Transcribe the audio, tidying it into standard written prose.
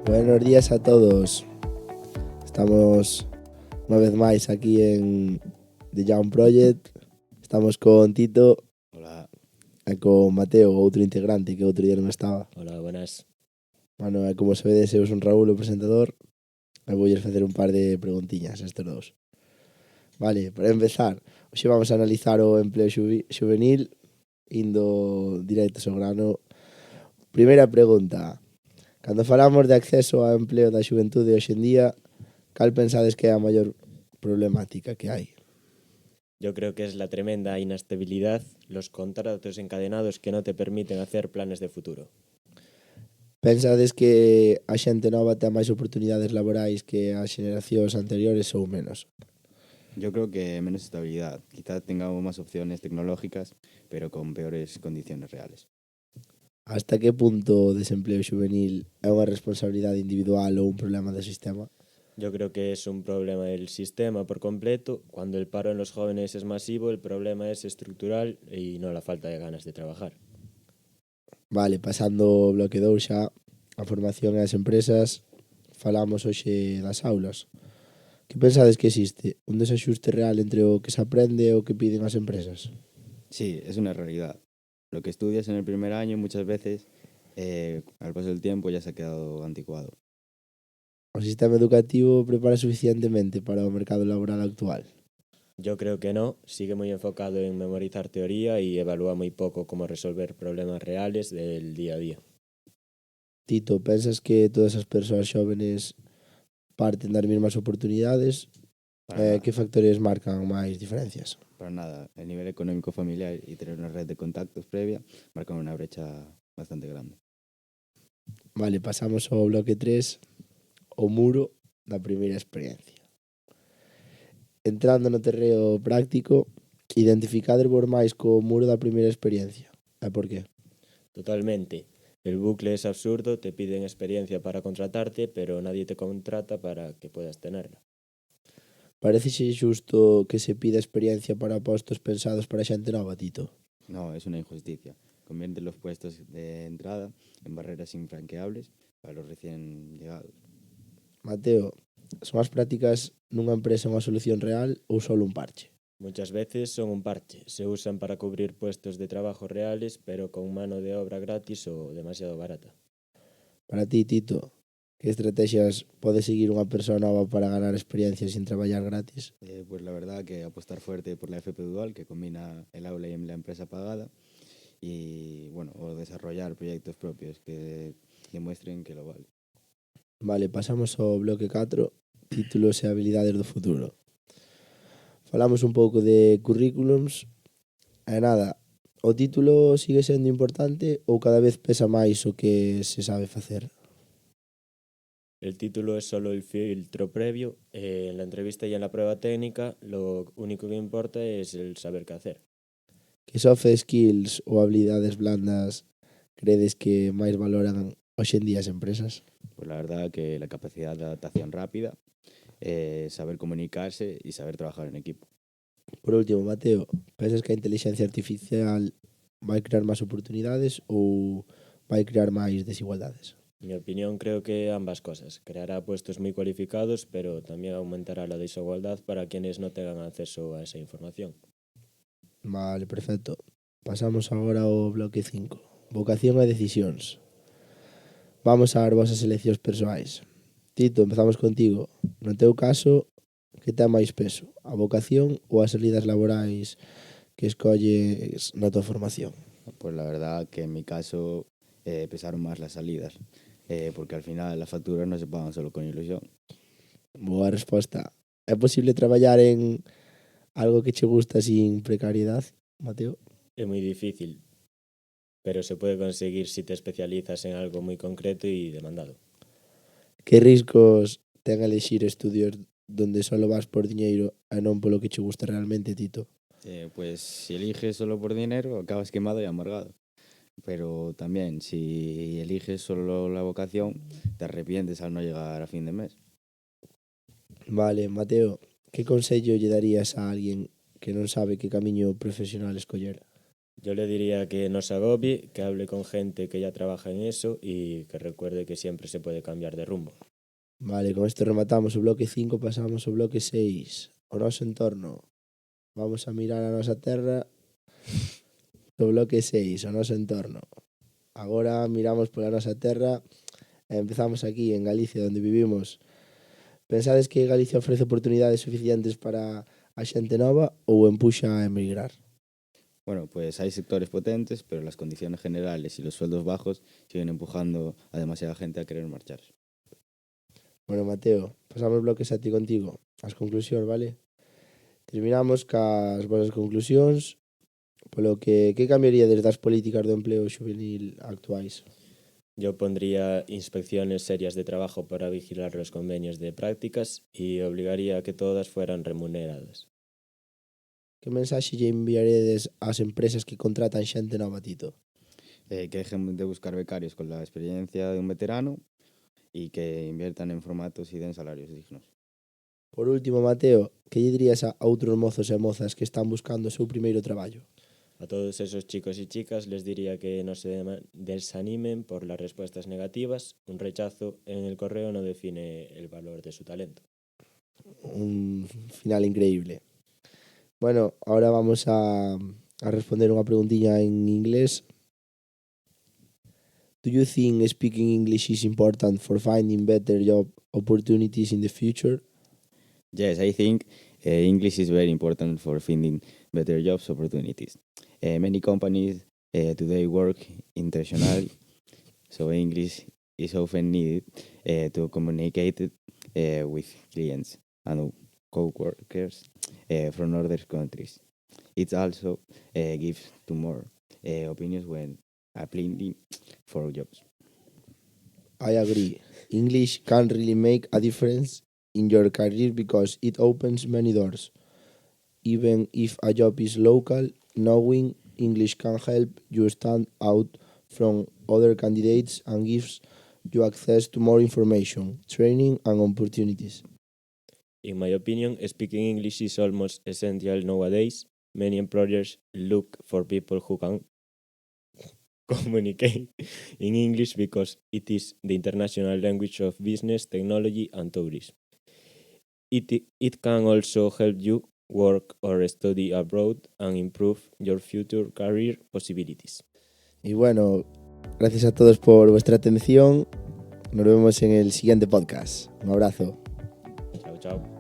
Buenos días a todos. Estamos unha vez máis aquí en The Young Project. Estamos con Tito Hola. e con Mateo, outro integrante que outro día non estaba. Hola, buenas. Bueno, e como se vedes, eu son Raúl, o presentador, e voulles facer un par de preguntiñas a estes dous. Vale, para empezar, hoxe vamos a analizar o empleo juvenil, indo directo ao grano. Primeira pregunta. Cando falamos de acceso ao empleo da xuventude hoxe en día, cal pensades que é a maior problemática que hai? Yo creo que es la tremenda inestabilidad, los contratos encadenados que no te permiten hacer planes de futuro. Pensades que a xente nova ten máis oportunidades laborais que as xeracións anteriores ou menos? Yo creo que menos estabilidad. Quizá tengamos más opciones tecnológicas, pero con peores condiciones reales. Hasta que punto o desempleo juvenil é unha responsabilidade individual ou un problema do sistema? Yo creo que es un problema del sistema por completo. Cuando el paro en los jóvenes es masivo, el problema es estructural y no la falta de ganas de trabajar. Vale, pasando ao bloque 2 xa, a formación e as empresas, falamos hoxe das aulas. Que pensades que existe? Un desaxuste real entre o que se aprende e o que piden as empresas? Sí, es una realidad. Lo que estudias en el primer año muchas veces, al paso del tiempo ya se ha quedado anticuado. O sistema educativo prepara suficientemente para o mercado laboral actual? Yo creo que no, sigue muy enfocado en memorizar teoría y evalúa muy poco cómo resolver problemas reales del día a día. Tito, pensas que todas as persoas xóvenes parten das mesmas oportunidades? Para, Que factores marcan máis diferencias? para nada, el nivel económico familiar y tener una red de contactos previa marcan una brecha bastante grande. Vale, pasamos ao bloque 3, o muro da primeira experiencia. Entrando no terreo práctico, identificades vos máis co muro da primeira experiencia. E por qué? Totalmente. El bucle es absurdo, te piden experiencia para contratarte, pero nadie te contrata para que puedas tenerla. Parecese xusto que se pida experiencia para postos pensados para xente nova, Tito? No, es una injusticia. Convierte los puestos de entrada en barreras infranqueables para los recién llegados. Mateo, son as prácticas nunha empresa unha solución real ou só un parche? Muchas veces son un parche, se usan para cubrir puestos de trabajo reales, pero con mano de obra gratis o demasiado barata. Para ti, Tito, que estrategias pode seguir unha persoa nova para ganar experiencia sin traballar gratis? Pues la verdad que apostar fuerte por la FP Dual, que combina el aula y la empresa pagada, y bueno, o desarrollar proyectos propios que demuestren que lo vale. Vale, pasamos ao bloque 4, títulos e habilidades do futuro. Falamos un pouco de currículums e nada, o título sigue sendo importante ou cada vez pesa máis o que se sabe facer? El título es solo el filtro previo, en la entrevista y en la prueba técnica lo único que importa es el saber qué hacer. Que soft skills ou habilidades blandas credes que máis valoran hoxe en día as empresas? Pues la verdad que la capacidad de adaptación rápida, saber comunicarse y saber trabajar en equipo. Por último, Mateo, pensas que a inteligencia artificial vai crear máis oportunidades ou vai crear máis desigualdades? En mi opinión, creo que ambas cosas. Creará puestos muy cualificados, pero también aumentará la desigualdad para quienes no tengan acceso a esa información. Vale, perfecto. Pasamos agora ao bloque 5. Vocación e decisións. Vamos ás vosas eleccións persoais. Tito, empezamos contigo. No teu caso, que ten máis peso? A vocación ou as salidas laborais que escolles na tua formación? Pues la verdad que en mi caso pesaron más las salidas, porque al final las facturas no se pagan solo con ilusión. Boa resposta. É posible traballar en algo que che gusta sin precariedade, Mateo? Es muy difícil, pero se puede conseguir si te especializas en algo muy concreto y demandado. Que riscos ten elexir estudios donde só vas por diñeiro e non polo que che gusta realmente, Tito? Pues si eliges solo por dinero, acabas quemado y amargado. Pero también, si eliges solo la vocación, te arrepientes al no llegar a fin de mes. Vale, Mateo, que consello lle darías a alguén que non sabe que camiño profesional escoller? Yo le diría que no se agobie, que hable con gente que ya trabaja en eso y que recuerde que siempre se puede cambiar de rumbo. Vale, con esto rematamos o bloque 5, pasamos ao bloque 6. O noso entorno. Vamos a mirar a nosa terra. O bloque 6, o noso entorno. Agora miramos pola nosa terra e empezamos aquí en Galicia, onde vivimos. Pensades que Galicia ofrece oportunidades suficientes para a xente nova ou empuxa a emigrar? Bueno, pues hay sectores potentes, pero las condiciones generales y los sueldos bajos siguen empujando a demasiada gente a querer marcharse. Bueno, Mateo, pasamos bloque 7 contigo. As conclusións, vale? Terminamos cas vosas conclusións. Polo que cambiaría desde as políticas do empleo juvenil actuais? Yo pondría inspecciones serias de trabajo para vigilar los convenios de prácticas y obligaría a que todas fueran remuneradas. Que mensaxe lle enviaredes ás empresas que contratan xente nova, Tito? Que dejen de buscar becarios con la experiencia de un veterano y que inviertan en formatos y den salarios dignos. Por último, Mateo, que lle dirías a outros mozos e mozas que están buscando o seu primeiro traballo? A todos esos chicos y chicas les diría que no se desanimen por las respuestas negativas. Un rechazo en el correo no define el valor de su talento. Un final increíble. Bueno, ahora vamos a responder unha preguntiña en inglés. Do you think speaking English is important for finding better job opportunities in the future? Yes, I think English is very important for finding better jobs opportunities. Many companies today work internationally, so English is often needed to communicate with clients and co-workers from other countries. It also gives to more opinions when applying for jobs. I agree. English can really make a difference in your career because it opens many doors. Even if a job is local, knowing English can help you stand out from other candidates and gives you access to more information, training, and opportunities. In my opinion, speaking English is almost essential nowadays. Many employers look for people who can communicate in English because it is the international language of business, technology, and tourism. It can also help you work or study abroad and improve your future career possibilities. Y bueno, gracias a todos por vuestra atención. Nos vemos en el siguiente podcast. Un abrazo. Chao, chao.